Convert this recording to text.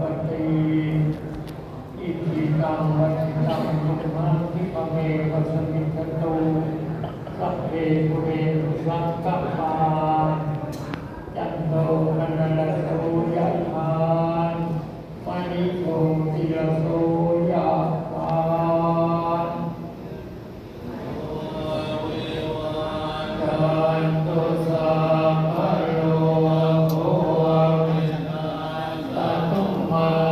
ปติอิทิตังวัชิตังทุกขังทิปะเมวัสมิจจตุสัพเพปุเรตุสังกปาจันโทปนรสโสยะถามณิโชติรสโสยะถาจันโทสัพพะโลโภวินัสสตุมา